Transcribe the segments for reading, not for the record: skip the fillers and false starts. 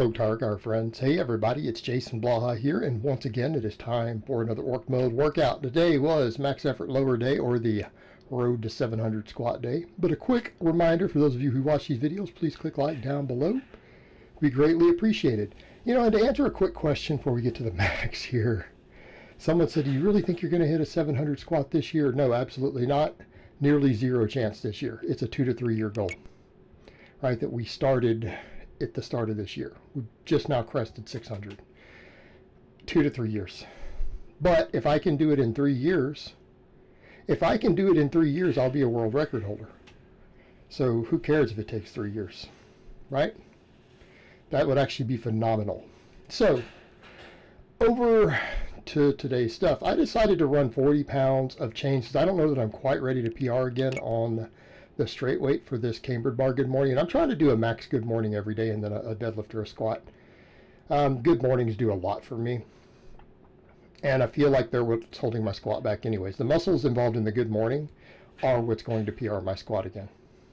Hello, Targar friends. Hey everybody, it's Jason Blaha here, and once again it is time for another Orc Mode workout. Today was max effort lower day, or the road to 700 squat day. But a quick reminder for those of you who watch these videos, please click like down below. It'd be greatly appreciated. You know, and to answer a quick question before we get to the max here. Someone said, do you really think you're going to hit a 700 squat this year? No, absolutely not. Nearly zero chance this year. It's a 2 to 3 year goal, right, that we started at the start of this year. We just now crested 600. 2 to 3 years. But if I can do it in 3 years, I'll be a world record holder. So who cares if it takes 3 years, right? That would actually be phenomenal. So over to today's stuff. I decided to run 40 pounds of chains because I don't know that I'm quite ready to PR again on the straight weight for this Cambered Bar Good Morning. And I'm trying to do a max good morning every day and then a deadlift or a squat. Good mornings do a lot for me. And I feel like they're what's holding my squat back anyways. The muscles involved in the good morning are what's going to PR my squat again.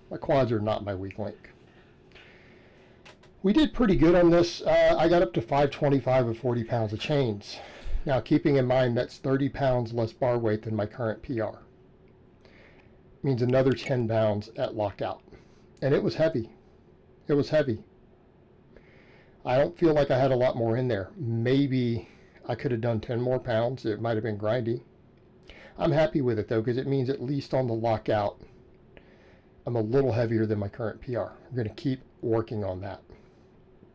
My quads are not my weak link. We did pretty good on this. I got up to 525 with 40 pounds of chains. Now, keeping in mind that's 30 pounds less bar weight than my current PR. Means another 10 pounds at lockout. And it was heavy. It was heavy. I don't feel like I had a lot more in there. Maybe I could have done 10 more pounds. It might have been grindy. I'm happy with it though, because it means at least on the lockout, I'm a little heavier than my current PR. I'm going to keep working on that.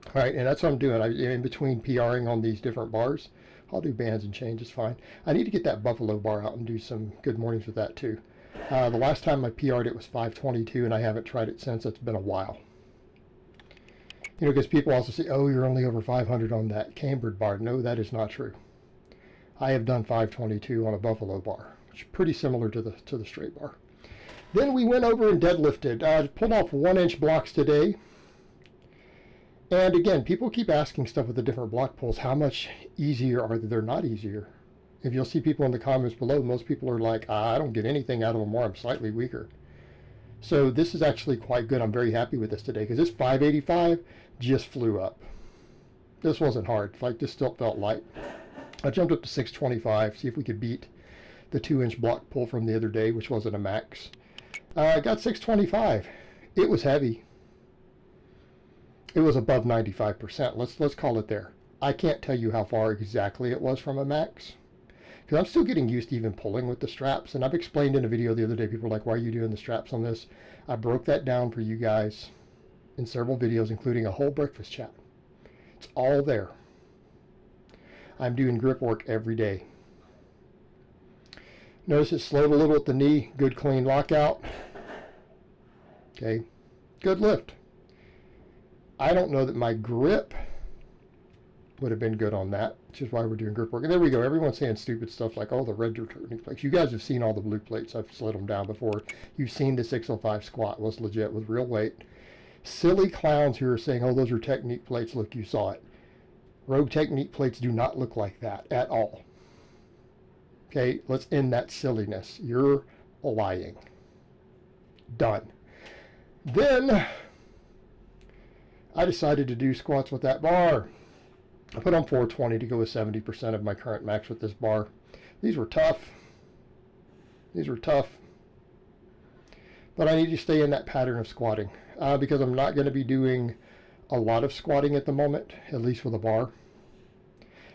All right, and that's what I'm doing. In between PRing on these different bars, I'll do bands and chains, it's fine. I need to get that buffalo bar out and do some good mornings with that too. The last time I PR'd it was 522, and I haven't tried it since. It's been a while. You know, because people also say, oh, you're only over 500 on that cambered bar. No, that is not true. I have done 522 on a buffalo bar, which is pretty similar to the straight bar. Then we went over and deadlifted. Pulled off 1-inch blocks today. And again, people keep asking stuff with the different block pulls. How much easier are they? They're not easier. If you'll see people in the comments below, most people are like, I don't get anything out of them, or I'm slightly weaker. So this is actually quite good. I'm very happy with this today because this 585 just flew up. This wasn't hard. Like, this still felt light. I jumped up to 625, see if we could beat the 2-inch block pull from the other day, which wasn't a max. I got 625. It was heavy. It was above 95%. Let's call it there. I can't tell you how far exactly it was from a max, because I'm still getting used to even pulling with the straps. And I've explained in a video the other day, people are like, why are you doing the straps on this? I broke that down for you guys in several videos, including a whole breakfast chat. It's all there. I'm doing grip work every day. Notice it slowed a little at the knee. Good clean lockout. Okay, good lift. I don't know that my grip would have been good on that, which is why we're doing grip work. And there we go. Everyone's saying stupid stuff like, oh, the red returning plates. You guys have seen all the blue plates. I've slid them down before. You've seen the 605 squat was legit with real weight. Silly clowns who are saying, oh, those are technique plates. Look, you saw it. Rogue technique plates do not look like that at all. Okay, let's end that silliness. You're lying. Done. Then I decided to do squats with that bar. I put on 420 to go with 70% of my current max with this bar. These were tough. These were tough. But I need to stay in that pattern of squatting because I'm not going to be doing a lot of squatting at the moment, at least with a bar.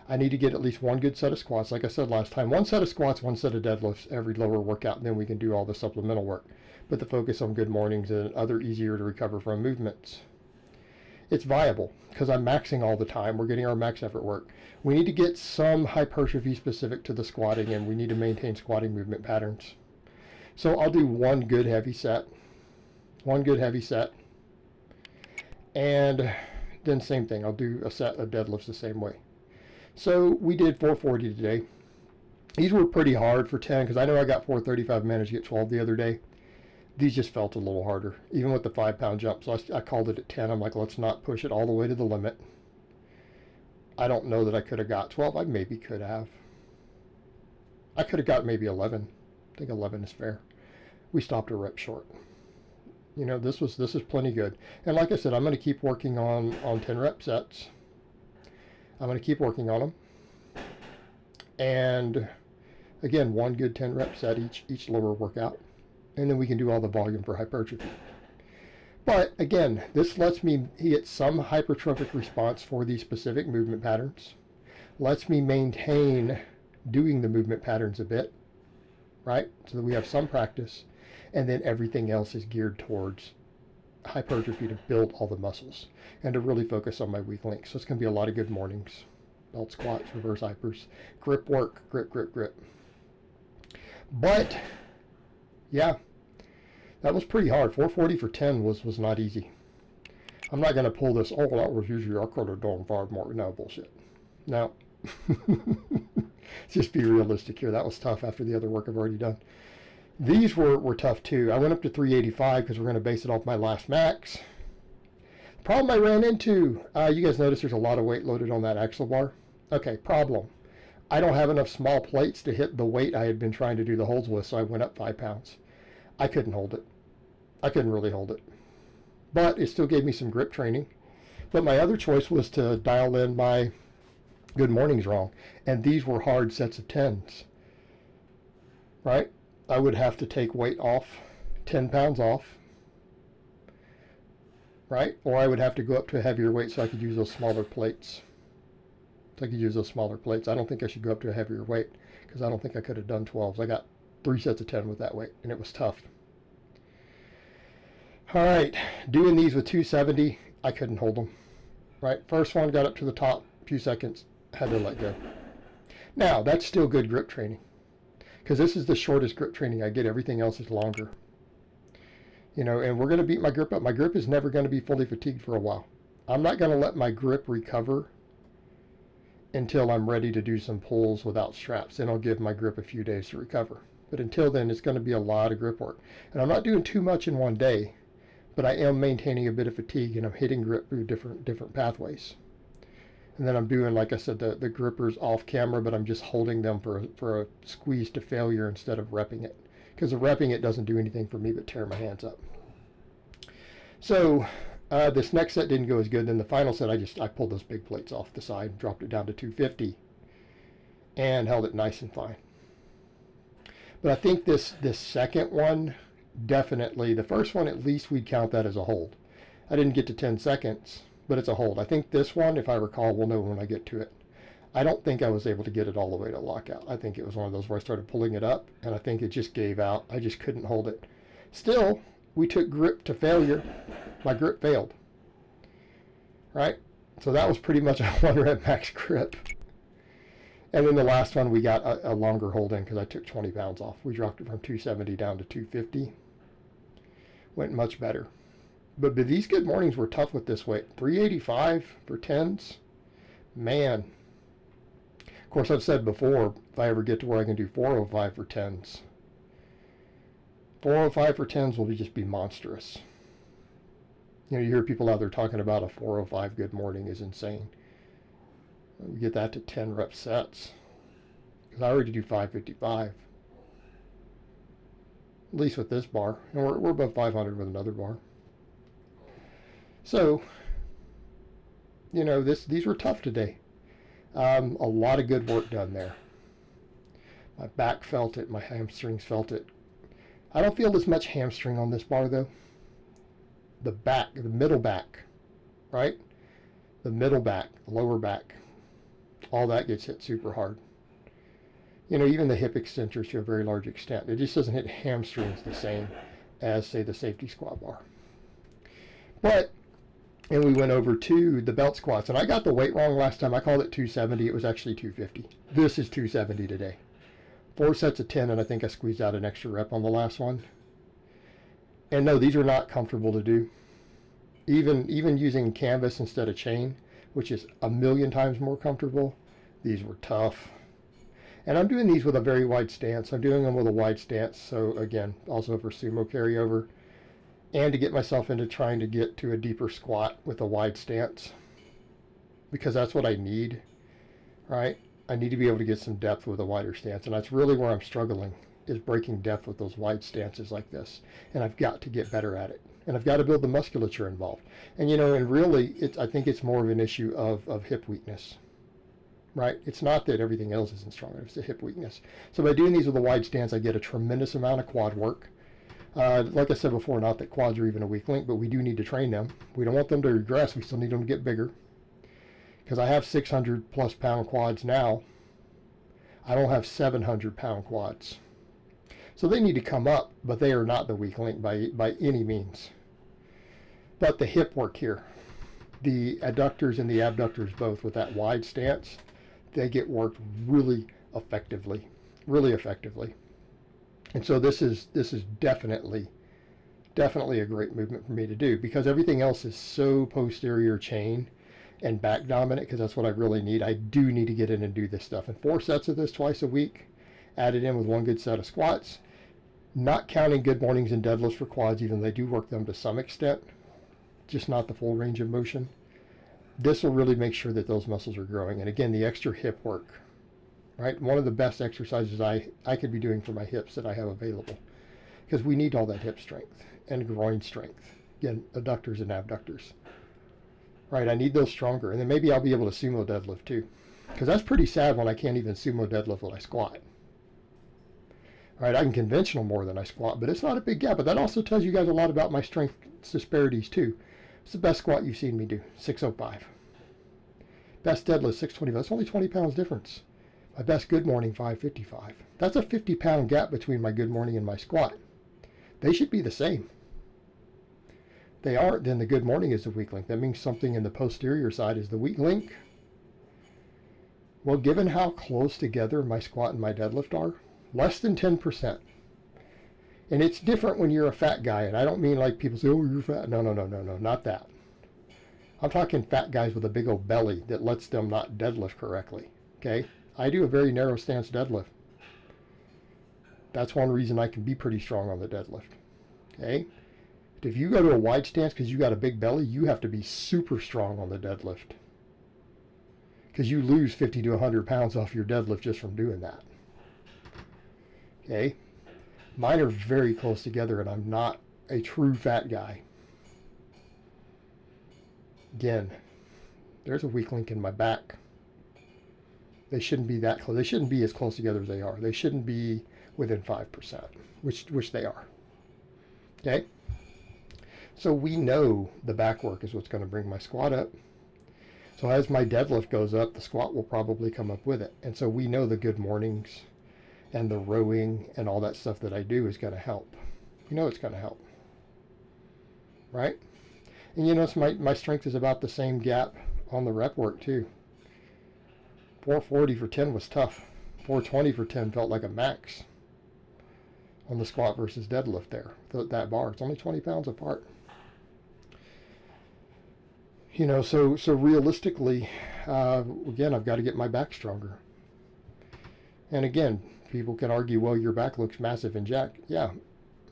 I need to get at least one good set of squats. Like I said last time, one set of squats, one set of deadlifts every lower workout, and then we can do all the supplemental work. But the focus on good mornings and other easier to recover from movements. It's viable because I'm maxing all the time. We're getting our max effort work. We need to get some hypertrophy specific to the squatting, and we need to maintain squatting movement patterns. So I'll do one good heavy set. One good heavy set. And then same thing. I'll do a set of deadlifts the same way. So we did 440 today. These were pretty hard for 10 because I know I got 435 managed to get 12 the other day. These just felt a little harder, even with the 5-pound jump. So I called it at 10. I'm like, let's not push it all the way to the limit. I don't know that I could have got 12. I maybe could have. I could have got maybe 11. I think 11 is fair. We stopped a rep short. You know, this is plenty good. And like I said, I'm going to keep working on 10 rep sets. I'm going to keep working on them. And again, one good 10 rep set each lower workout. And then we can do all the volume for hypertrophy. But again, this lets me get some hypertrophic response for these specific movement patterns. Lets me maintain doing the movement patterns a bit, right? So that we have some practice. And then everything else is geared towards hypertrophy to build all the muscles and to really focus on my weak links. So it's going to be a lot of good mornings. Belt squats, reverse hypers, grip work, grip, grip, grip. But yeah, that was pretty hard. 440 for 10 was not easy. I'm not going to pull this, oh, that was usually I could have done far more. No, bullshit. No. Just be realistic here. That was tough after the other work I've already done. These were tough too. I went up to 385 because we're going to base it off my last max. Problem I ran into, you guys notice there's a lot of weight loaded on that axle bar. Okay, problem. I don't have enough small plates to hit the weight I had been trying to do the holds with, so I went up 5 pounds. I couldn't hold it. I couldn't really hold it. But it still gave me some grip training. But my other choice was to dial in my good mornings wrong. And these were hard sets of 10s. Right? I would have to take weight off, 10 pounds off, right? Or I would have to go up to a heavier weight so I could use those smaller plates. I don't think I should go up to a heavier weight because I don't think I could have done 12s. I got 3 sets of 10 with that weight, and it was tough. All right, doing these with 270, I couldn't hold them, right? First one got up to the top, few seconds, had to let go. Now, that's still good grip training, because this is the shortest grip training I get. Everything else is longer. You know, and we're going to beat my grip up. My grip is never going to be fully fatigued for a while. I'm not going to let my grip recover until I'm ready to do some pulls without straps. Then I'll give my grip a few days to recover. But until then, it's going to be a lot of grip work. And I'm not doing too much in one day, but I am maintaining a bit of fatigue, and I'm hitting grip through different pathways. And then I'm doing, like I said, the grippers off camera, but I'm just holding them for a squeeze to failure instead of repping it. Because the repping it doesn't do anything for me but tear my hands up. So this next set didn't go as good. Then the final set, I pulled those big plates off the side, dropped it down to 250, and held it nice and fine. But I think this second one, definitely, the first one at least we'd count that as a hold. I didn't get to 10 seconds. But it's a hold. I think this one, if I recall, we'll know when I get to it. I don't think I was able to get it all the way to lockout. I think it was one of those where I started pulling it up, and I think it just gave out. I just couldn't hold it. Still, we took grip to failure. My grip failed. Right? So that was pretty much a 1 rep max grip. And then the last one, we got a longer hold in because I took 20 pounds off. We dropped it from 270 down to 250. Went much better. But these good mornings were tough with this weight. 385 for 10s. Man. Of course, I've said before, if I ever get to where I can do 405 for 10s. 405 for 10s will just be monstrous. You know, you hear people out there talking about a 405 good morning is insane. We get that to 10 rep sets. Because I already do 555. At least with this bar. And we're above 500 with another bar. So, you know, these were tough today. A lot of good work done there. My back felt it. My hamstrings felt it. I don't feel as much hamstring on this bar, though. The back, the middle back, right? The middle back, lower back, all that gets hit super hard. You know, even the hip extensors to a very large extent. It just doesn't hit hamstrings the same as, say, the safety squat bar. But, and we went over to the belt squats. And I got the weight wrong last time. I called it 270. It was actually 250. This is 270 today. 4 sets of 10, and I think I squeezed out an extra rep on the last one. And no, these are not comfortable to do. Even using canvas instead of chain, which is a million times more comfortable, these were tough. And I'm doing these with a very wide stance. I'm doing them with a wide stance. So again, also for sumo carryover. And to get myself into trying to get to a deeper squat with a wide stance. Because that's what I need, right? I need to be able to get some depth with a wider stance. And that's really where I'm struggling, is breaking depth with those wide stances like this. And I've got to get better at it. And I've got to build the musculature involved. And, and really, I think it's more of an issue of hip weakness, right? It's not that everything else isn't strong, it's a hip weakness. So by doing these with a wide stance, I get a tremendous amount of quad work. Like I said before, not that quads are even a weak link, but we do need to train them. We don't want them to regress. We still need them to get bigger. Because I have 600 plus pound quads now. I don't have 700 pound quads. So they need to come up, but they are not the weak link by any means. But the hip work here, the adductors and the abductors both with that wide stance, they get worked really effectively. And so this is definitely a great movement for me to do, because everything else is so posterior chain and back dominant, because that's what I really need. I do need to get in and do this stuff. And 4 sets of this twice a week, added in with 1 good set of squats, not counting good mornings and deadlifts for quads, even though they do work them to some extent, just not the full range of motion. This will really make sure that those muscles are growing. And again, the extra hip work, right? One of the best exercises I could be doing for my hips that I have available, because we need all that hip strength and groin strength. Again, adductors and abductors, right? I need those stronger. And then maybe I'll be able to sumo deadlift too, because that's pretty sad when I can't even sumo deadlift when I squat. All right, I can conventional more than I squat, but it's not a big gap. But that also tells you guys a lot about my strength disparities too. It's the best squat you've seen me do, 605. Best deadlift, 625. That's only 20 pounds difference. My best good morning, 555. That's a 50-pound gap between my good morning and my squat. They should be the same. They aren't, then the good morning is the weak link. That means something in the posterior side is the weak link. Well, given how close together my squat and my deadlift are, less than 10%. And it's different when you're a fat guy. And I don't mean like people say, oh, you're fat. No, not that. I'm talking fat guys with a big old belly that lets them not deadlift correctly. Okay? I do a very narrow stance deadlift. That's one reason I can be pretty strong on the deadlift. Okay? But if you go to a wide stance because you got a big belly, you have to be super strong on the deadlift, because you lose 50 to 100 pounds off your deadlift just from doing that. Okay? Mine are very close together, and I'm not a true fat guy. Again, there's a weak link in my back. They shouldn't be that close. They shouldn't be as close together as they are. They shouldn't be within 5%, which they are. Okay? So we know the back work is what's going to bring my squat up. So as my deadlift goes up, the squat will probably come up with it. And so we know the good mornings and the rowing and all that stuff that I do is going to help. You know it's going to help. Right? And you notice my strength is about the same gap on the rep work too. 440 for 10 was tough. 420 for 10 felt like a max on the squat versus deadlift there. That bar, it's only 20 pounds apart. You know, so realistically, again, I've got to get my back stronger. And again, people can argue, well, your back looks massive and jacked. Yeah,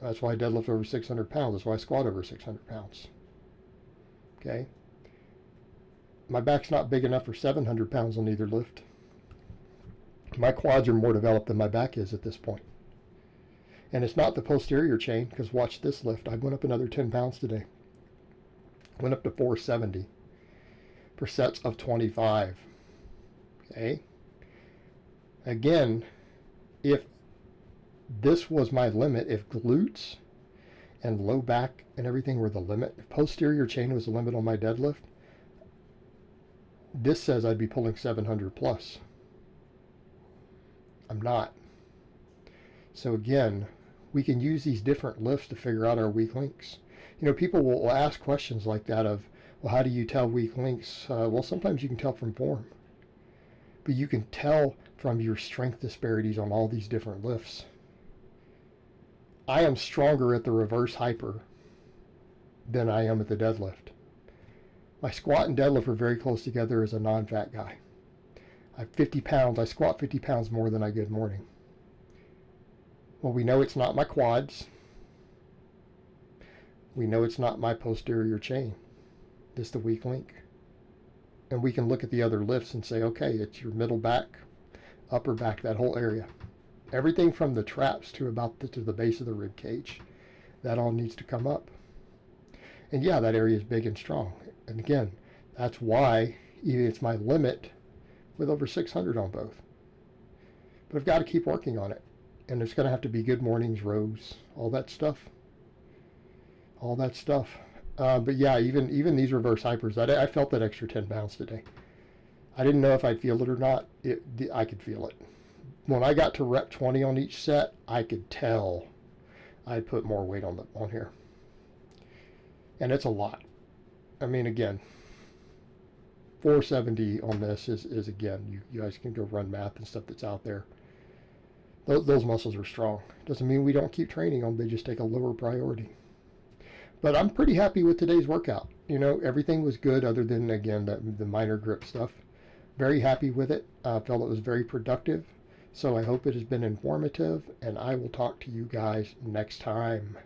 that's why I deadlift over 600 pounds. That's why I squat over 600 pounds. Okay? My back's not big enough for 700 pounds on either lift. My quads are more developed than my back is at this point. And it's not the posterior chain, because watch this lift. I went up another 10 pounds today. Went up to 470 for sets of 25. Okay? Again, if this was my limit, if glutes and low back and everything were the limit, if posterior chain was the limit on my deadlift, this says I'd be pulling 700 plus. I'm not. So again, we can use these different lifts to figure out our weak links. You know, people will ask questions like that of, well, how do you tell weak links? Well, sometimes you can tell from form. But you can tell from your strength disparities on all these different lifts. I am stronger at the reverse hyper than I am at the deadlift. My squat and deadlift are very close together as a non-fat guy. I have 50 pounds. I squat 50 pounds more than I good morning. Well, we know it's not my quads. We know it's not my posterior chain. This is the weak link. And we can look at the other lifts and say, okay, it's your middle back, upper back, that whole area. Everything from the traps to about to the base of the rib cage. That all needs to come up. And yeah, that area is big and strong. And again, that's why even it's my limit with over 600 on both. But I've got to keep working on it. And there's going to have to be good mornings, rows, all that stuff. All that stuff. But yeah, even these reverse hypers, I felt that extra 10 pounds today. I didn't know if I'd feel it or not. I could feel it. When I got to rep 20 on each set, I could tell I'd put more weight on here. And it's a lot. I mean, again, 470 on this is again, you guys can go run math and stuff that's out there. Those muscles are strong. Doesn't mean we don't keep training them. They just take a lower priority. But I'm pretty happy with today's workout. You know, everything was good other than, again, the minor grip stuff. Very happy with it. Felt it was very productive. So I hope it has been informative, and I will talk to you guys next time.